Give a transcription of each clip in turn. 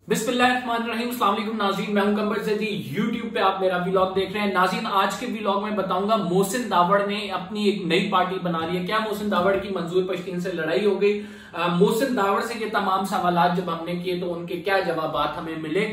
बिस्मिल्लाहिर्रहमानिर्रहीम। अस्सलाम वालेकुम नाज़रीन, मैं हूं कंबर ज़ैदी। यूट्यूब पे आप मेरा व्लॉग देख रहे हैं। नाज़रीन, आज के व्लॉग में बताऊंगा मोहसिन दावड़ ने अपनी एक नई पार्टी बना ली है। क्या मोहसिन दावड़ की मंजूर पश्तीन से लड़ाई हो गई? मोहसिन दावड़ से ये तमाम सवालात जब हमने किए तो उनके क्या जवाबात हमें मिले?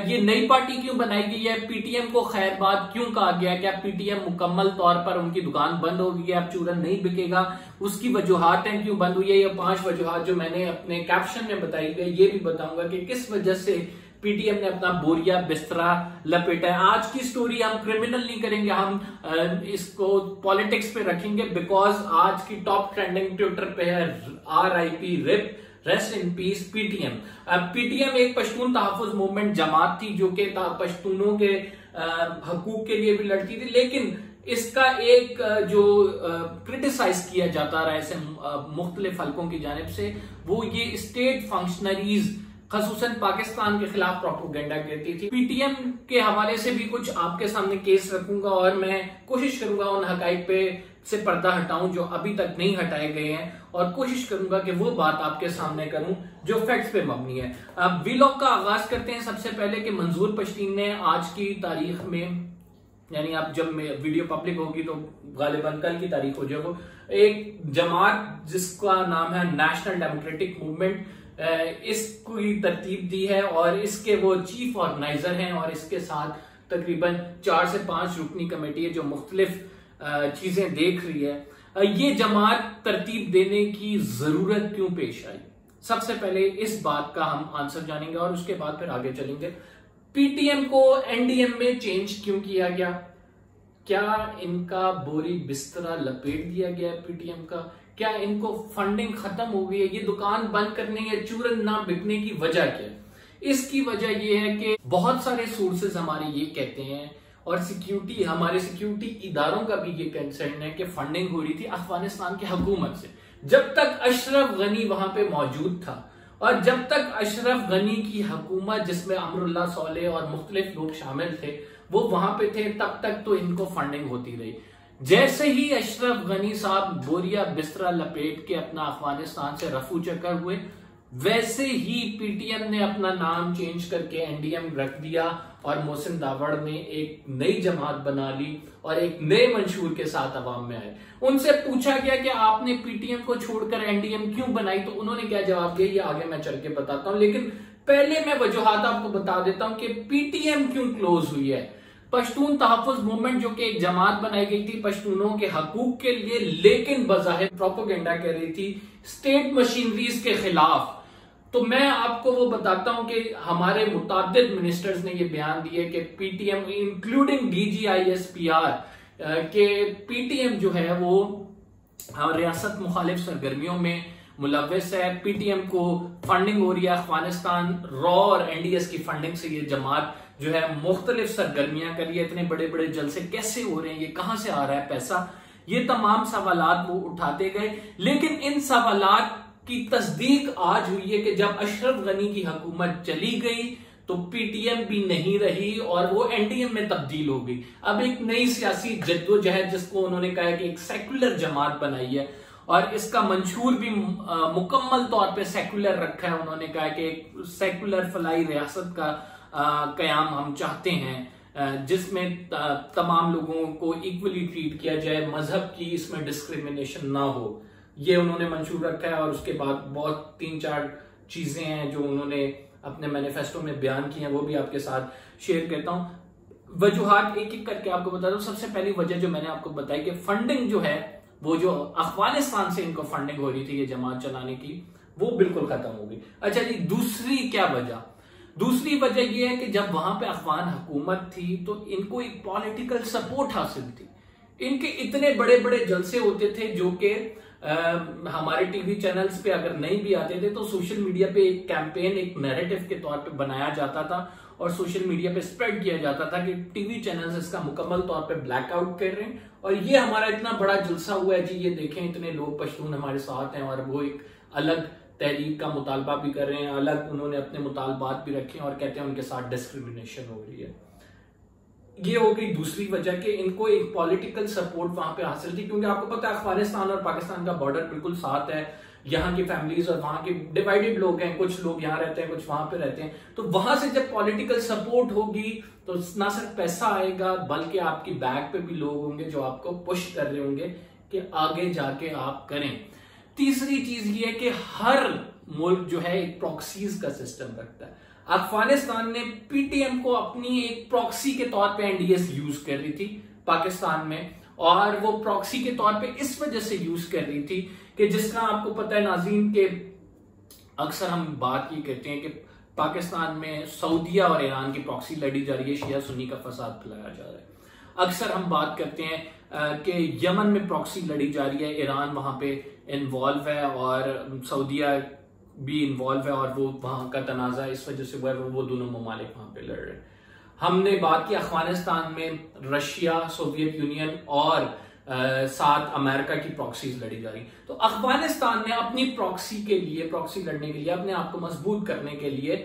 ये नई पार्टी क्यों बनाई गई है? पीटीएम को खैरबाद क्यों कहा गया? क्या पीटीएम मुकम्मल तौर पर उनकी दुकान बंद हो गई है, अब चूरन नहीं बिकेगा? उसकी वजूहात हैं क्यों बंद हुई है। ये 5 वजूहात जो मैंने अपने कैप्शन में बताई गई, ये भी बताऊंगा कि किस वजह से पीटीएम ने अपना बोरिया बिस्तरा लपेटा है। आज की स्टोरी हम क्रिमिनल नहीं करेंगे, हम इसको पॉलिटिक्स पे रखेंगे, बिकॉज आज की टॉप ट्रेंडिंग ट्विटर पे है RIP RIP, rest in peace PTM. PTM एक पश्तून तहफ़्फ़ुज़ मूवमेंट जमात थी जो कि पश्तूनों के हकूक के लिए भी लड़ती थी, लेकिन इसका एक जो क्रिटिसाइज किया जाता रहा ऐसे मुख्तलिफ हलकों की जानिब से, वो ये स्टेट फंक्शनरीज खसूसन पाकिस्तान के खिलाफ प्रोपोगेंडा करती थी। पीटीएम के हवाले से भी कुछ आपके सामने केस रखूंगा और मैं कोशिश करूंगा उन हकाइक पे से पर्दा हटाऊं जो अभी तक नहीं हटाए गए हैं, और कोशिश करूंगा कि वो बात आपके सामने करूं जो फैक्ट्स पे मबनी है। अब व्लॉग का आगाज करते हैं सबसे पहले कि मंजूर पश्तीन ने आज की तारीख में, यानी आप जब वीडियो पब्लिक होगी तो गालिबन कल की तारीख हो जाएगा, एक जमात जिसका नाम है नेशनल डेमोक्रेटिक मूवमेंट, इसकी तरतीब दी है और इसके वो चीफ ऑर्गेनाइजर हैं, और इसके साथ तकरीबन 4 से 5 रुकनी कमेटी है जो मुख्तलिफ चीजें देख रही है। ये जमात तरतीब देने की जरूरत क्यों पेश आई? सबसे पहले इस बात का हम आंसर जानेंगे और उसके बाद फिर आगे चलेंगे। पीटीएम को एनडीएम में चेंज क्यों किया गया? क्या इनका बोरी बिस्तरा लपेट दिया गया है पीटीएम का? क्या इनको फंडिंग खत्म हो गई है? ये दुकान बंद करने या चूरन ना बिकने की वजह क्या है? इसकी वजह ये है कि बहुत सारे सोर्सेज हमारे ये कहते हैं, और हमारे सिक्योरिटी इदारों का भी ये कंसर्न है कि फंडिंग हो रही थी अफगानिस्तान की हुकूमत से। जब तक अशरफ गनी वहां पे मौजूद था और जब तक अशरफ गनी की हुकूमत, जिसमें अमरुल्लाह सोले और मुख्तलिफ लोग शामिल थे, वो वहां पे थे, तब तक तो इनको फंडिंग होती रही। जैसे ही अशरफ गनी साहब बोरिया बिस्तरा लपेट के अपना अफगानिस्तान से रफू चक्कर हुए, वैसे ही पीटीएम ने अपना नाम चेंज करके एनडीएम रख दिया और मोहसिन दावड़ ने एक नई जमात बना ली और एक नए मंशूर के साथ अवाम में आए। उनसे पूछा गया कि आपने पीटीएम को छोड़कर एनडीएम क्यों बनाई, तो उन्होंने क्या जवाब दिया, ये आगे मैं चल के बताता हूं, लेकिन पहले मैं वजूहात आपको बता देता हूं कि पीटीएम क्यों क्लोज हुई है। पश्तून तहफ़्फ़ुज़ मूवमेंट जो कि एक जमात बनाई गई थी पश्तूनों के हकूक के लिए, लेकिन बज़ाहिर प्रोपोगेंडा कर रही थी स्टेट मशीनरीज के खिलाफ। तो मैं आपको वो बताता हूं कि हमारे मुताद्दिद मिनिस्टर्स ने ये बयान दिए कि पीटीएम इंक्लूडिंग DGISPR के पीटीएम जो है वो रियासत मुखालिफ सरगर्मियों में मुलव्वस है। पीटीएम को फंडिंग हो रही है अफगानिस्तान रॉ और एनडीएस की फंडिंग से। ये जमात जो है मुख्तलिफ सरगर्मियां कर रही है। इतने बड़े बड़े जलसे कैसे हो रहे हैं, ये कहां से आ रहा है पैसा, ये तमाम सवालात वो उठाते गए। लेकिन इन सवालात की तस्दीक आज हुई है कि जब अशरफ गनी की हुकूमत चली गई तो पीटीएम भी नहीं रही और वो एनडीएम में तब्दील हो गई। अब एक नई सियासी जद्दोजहद, जिसको उन्होंने कहा है कि एक सेकुलर जमात बनाई है, और इसका मंशूर भी मुकम्मल तौर पे सेकुलर रखा है। उन्होंने कहा कि एक सेकुलर फलाई रियासत का कयाम हम चाहते हैं, जिसमें तमाम लोगों को इक्वली ट्रीट किया जाए, मजहब की इसमें डिस्क्रिमिनेशन ना हो, ये उन्होंने मंशूर रखा है। और उसके बाद बहुत 3-4 चीजें हैं जो उन्होंने अपने मैनिफेस्टो में बयान की हैं, वो भी आपके साथ शेयर करता हूं। वजूहात एक एक करके आपको बता दूं। सबसे पहली वजह जो मैंने आपको बताई कि फंडिंग जो है, वो जो अफगानिस्तान से इनको फंडिंग हो रही थी ये जमात चलाने की, वो बिल्कुल खत्म हो गई। अच्छा जी, दूसरी क्या वजह? दूसरी वजह यह है कि जब वहां पे अफगान हुकूमत थी तो इनको एक पॉलिटिकल सपोर्ट हासिल थी। इनके इतने बड़े बड़े जलसे होते थे जो कि हमारे टीवी चैनल्स पे अगर नहीं भी आते थे तो सोशल मीडिया पे एक कैंपेन, एक नैरेटिव के तौर पे बनाया जाता था और सोशल मीडिया पे स्प्रेड किया जाता था कि टीवी चैनल्स इसका मुकम्मल तौर पे ब्लैकआउट कर रहे हैं और ये हमारा इतना बड़ा जलसा हुआ है जी, ये देखें इतने लोग पश्तून हमारे साथ हैं, और वो एक अलग तहरीक का मुतालबा भी कर रहे हैं, अलग उन्होंने अपने मुतालबात भी रखे हैं और कहते हैं उनके साथ डिस्क्रिमिनेशन हो रही है। ये हो गई दूसरी वजह कि इनको एक पॉलिटिकल सपोर्ट वहां पे हासिल थी, क्योंकि आपको पता है अफगानिस्तान और पाकिस्तान का बॉर्डर बिल्कुल साथ है। यहाँ की फैमिलीज और वहां के डिवाइडेड लोग हैं, कुछ लोग यहाँ रहते हैं, कुछ वहां पे रहते हैं। तो वहां से जब पॉलिटिकल सपोर्ट होगी तो ना सिर्फ पैसा आएगा बल्कि आपकी बैक पे भी लोग होंगे जो आपको पुश कर रहे होंगे कि आगे जाके आप करें। तीसरी चीज ये है कि हर मुल्क जो है एक प्रॉक्सीज का सिस्टम रखता है। अफगानिस्तान ने पीटीएम को अपनी एक प्रॉक्सी के तौर पे एनडीएस यूज कर रही थी पाकिस्तान में, और वो प्रॉक्सी के तौर पे इस वजह से यूज कर रही थी कि जिसका आपको पता है नाज़रीन के अक्सर हम बात ये कहते हैं कि पाकिस्तान में सऊदीया और ईरान की प्रॉक्सी लड़ी जा रही है, शिया सुन्नी का फसाद फैलाया जा रहा है। अक्सर हम बात करते हैं कि यमन में प्रॉक्सी लड़ी जा रही है, ईरान वहां पे इन्वॉल्व है और सऊदीया भी इन्वॉल्व है, और वो वहां का तनाजा इस वजह से वो दोनों ममालिक वहां पे लड़ रहे हैं। हमने बात की अफगानिस्तान में रशिया, सोवियत यूनियन और साथ अमेरिका की प्रॉक्सीज लड़ी जा रही। तो अफगानिस्तान ने अपनी प्रॉक्सी के लिए, प्रॉक्सी लड़ने के लिए, अपने आप को मजबूत करने के लिए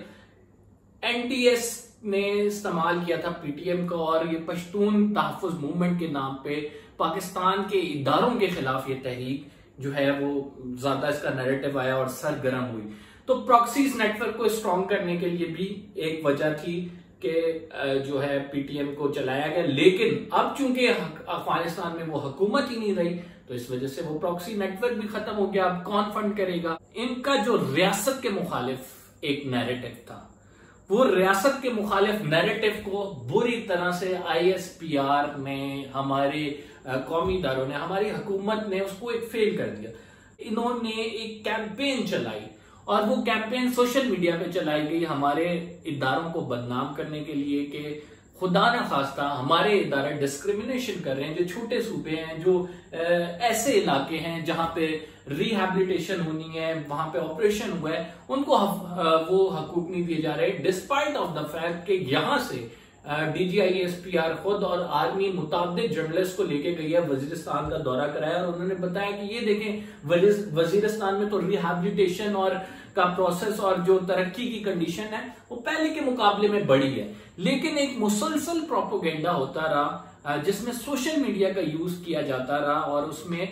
एनडीएस ने इस्तेमाल किया था पीटीएम का, और ये पश्तून तहफ़्फ़ुज़ मूवमेंट के नाम पे पाकिस्तान के इदारों के खिलाफ ये तहरीक जो है वो ज्यादा इसका नैरेटिव आया और सरगर्म हुई। तो प्रॉक्सीज नेटवर्क को स्ट्रॉन्ग करने के लिए भी एक वजह थी कि जो है पीटीएम को चलाया गया, लेकिन अब चूंकि अफगानिस्तान में वो हुकूमत ही नहीं रही तो इस वजह से वो प्रॉक्सी नेटवर्क भी खत्म हो गया। अब कौन फंड करेगा? इनका जो रियासत के मुखालिफ एक नैरेटिव था, वो रियासत के मुखालिफ नैरेटिव को बुरी तरह से आईएसपीआर ने, हमारे कौमी इदारों ने, हमारी हुकूमत ने उसको एक फेल कर दिया। इन्होंने एक कैंपेन चलाई और वो कैंपेन सोशल मीडिया पे चलाई गई हमारे इदारों को बदनाम करने के लिए कि खुदा न खास्ता हमारे इदारे डिस्क्रिमिनेशन कर रहे हैं, जो छोटे सूबे हैं, जो ऐसे इलाके हैं जहां पे रिहैबिलिटेशन होनी है, वहां पे ऑपरेशन हुआ है, उनको वो हकूक नहीं दिए जा रहे, डिस्पाइट ऑफ द फैक्ट कि यहां से डीजीआईएसपीआर खुद और आर्मी मुताबिक जर्नलिस्ट को लेके गई है, वजीरिस्तान का दौरा कराया और उन्होंने बताया कि ये देखें वजीरिस्तान में तो रिहैबिलिटेशन और का प्रोसेस और जो तरक्की की कंडीशन है वो पहले के मुकाबले में बढ़ी है। लेकिन एक मुसलसल प्रोपोगेंडा होता रहा जिसमें सोशल मीडिया का यूज किया जाता रहा और उसमें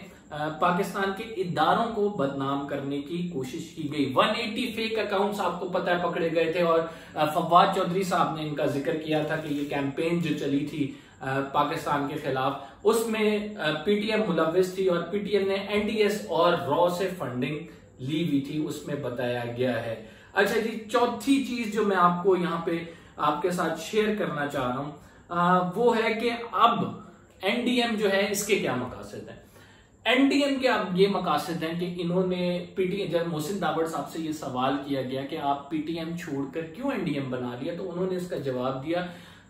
पाकिस्तान के इदारों को बदनाम करने की कोशिश की गई। 180 फेक अकाउंट्स आपको पता है पकड़े गए थे और फवाद चौधरी साहब ने इनका जिक्र किया था कि ये कैंपेन जो चली थी पाकिस्तान के खिलाफ उसमें पीटीएम मुलविस थी और पीटीएम ने एनडीएस और रॉ से फंडिंग ली हुई थी, उसमें बताया गया है। अच्छा जी, चौथी चीज जो मैं आपको यहाँ पे आपके साथ शेयर करना चाह रहा हूं वो है कि अब एनडीएम जो है इसके क्या मकासद है। एनडीएम के अब ये मकासद हैं कि इन्होंने पीटीएम, जब मोहसिन दावड़ साहब से ये सवाल किया गया कि आप पीटीएम छोड़कर क्यों एनडीएम बना लिया, तो उन्होंने इसका जवाब दिया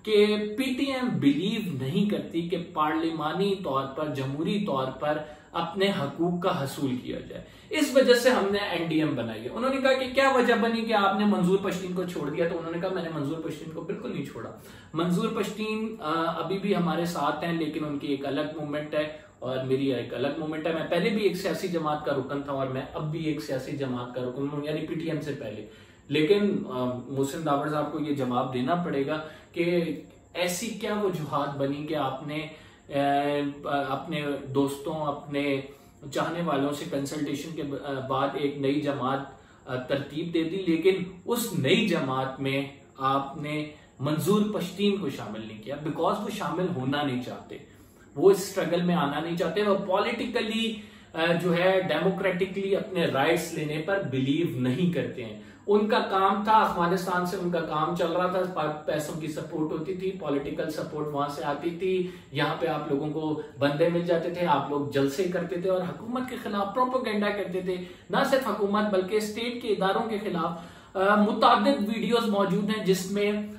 कि पीटीएम बिलीव नहीं करती कि पार्लिमानी तौर पर, जमहूरी तौर पर अपने हकूक का हसूल किया जाए, इस वजह से हमने एनडीएम बनाई है। उन्होंने कहा कि क्या वजह बनी कि आपने मंजूर पश्तीन को छोड़ दिया, तो उन्होंने कहा मैंने मंजूर पश्तीन को बिल्कुल नहीं छोड़ा। मंजूर पश्तीन अभी भी हमारे साथ हैं, लेकिन उनकी एक अलग मूवमेंट है और मेरी एक अलग मूवमेंट है। मैं पहले भी एक सियासी जमात का रुकन था और मैं अब भी एक सियासी जमात का रुकन हूं, यानी पीटीएम से पहले। लेकिन मोहसिन दावड़ साहब को ये जवाब देना पड़ेगा कि ऐसी क्या वजूहात बनी कि आपने अपने दोस्तों, अपने चाहने वालों से कंसल्टेशन के बाद एक नई जमात तरतीब दे दी, लेकिन उस नई जमात में आपने मंजूर पश्तीन को शामिल नहीं किया बिकॉज वो शामिल होना नहीं चाहते, वो इस स्ट्रगल में आना नहीं चाहते, वो पॉलिटिकली जो है डेमोक्रेटिकली अपने राइट्स लेने पर बिलीव नहीं करते हैं। उनका काम था, अफगानिस्तान से उनका काम चल रहा था, पैसों की सपोर्ट होती थी, पॉलिटिकल सपोर्ट वहां से आती थी, यहाँ पे आप लोगों को बंदे मिल जाते थे, आप लोग जलसे करते थे और हुकूमत के खिलाफ प्रोपेगेंडा करते थे। ना सिर्फ हुकूमत बल्कि स्टेट के इदारों के खिलाफ मुताबिक वीडियोस मौजूद हैं जिसमें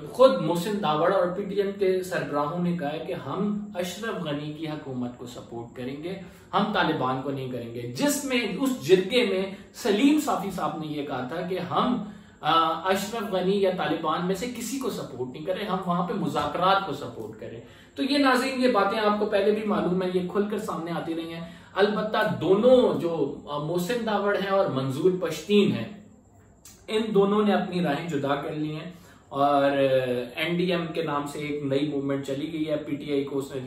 खुद मोहसिन दावड़ और पीटीएम के सरबराहों ने कहा है कि हम अशरफ गनी की हुकूमत को सपोर्ट करेंगे, हम तालिबान को नहीं करेंगे। जिसमें उस जिरगे में सलीम साफी साहब ने यह कहा था कि हम अशरफ गनी या तालिबान में से किसी को सपोर्ट नहीं करें, हम वहां पे मुज़ाकरात को सपोर्ट करें। तो ये नाज़रीन, ये बातें आपको पहले भी मालूम है, ये खुलकर सामने आती रही हैं। अलबत्ता दोनों जो मोहसिन दावड़ है और मंजूर पश्तीन है, इन दोनों ने अपनी राहें जुदा कर ली हैं और एनडीएम के नाम से एक नई मूवमेंट चली गई है। पीटीआई को उसने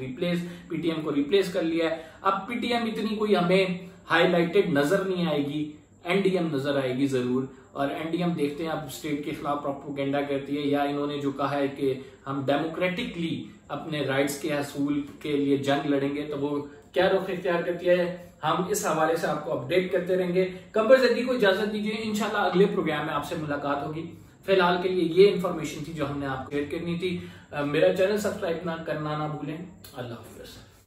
पीटीएम को रिप्लेस कर लिया है। अब पीटीएम इतनी कोई हमें हाईलाइटेड नजर नहीं आएगी, एनडीएम नजर आएगी जरूर। और एनडीएम देखते हैं अब स्टेट के खिलाफ प्रोपेगेंडा करती है, या इन्होंने जो कहा है कि हम डेमोक्रेटिकली अपने राइट्स के हसूल के लिए जंग लड़ेंगे, तो वो क्या रुख इख्तियार करती है, हम इस हवाले से आपको अपडेट करते रहेंगे। कंबर ज़ैदी को इजाजत दीजिए, इंशाल्लाह अगले प्रोग्राम में आपसे मुलाकात होगी। फिलहाल के लिए ये इन्फॉर्मेशन थी जो हमने आपको शेयर करनी थी। मेरा चैनल सब्सक्राइब करना ना भूलें। अल्लाह हाफिज़।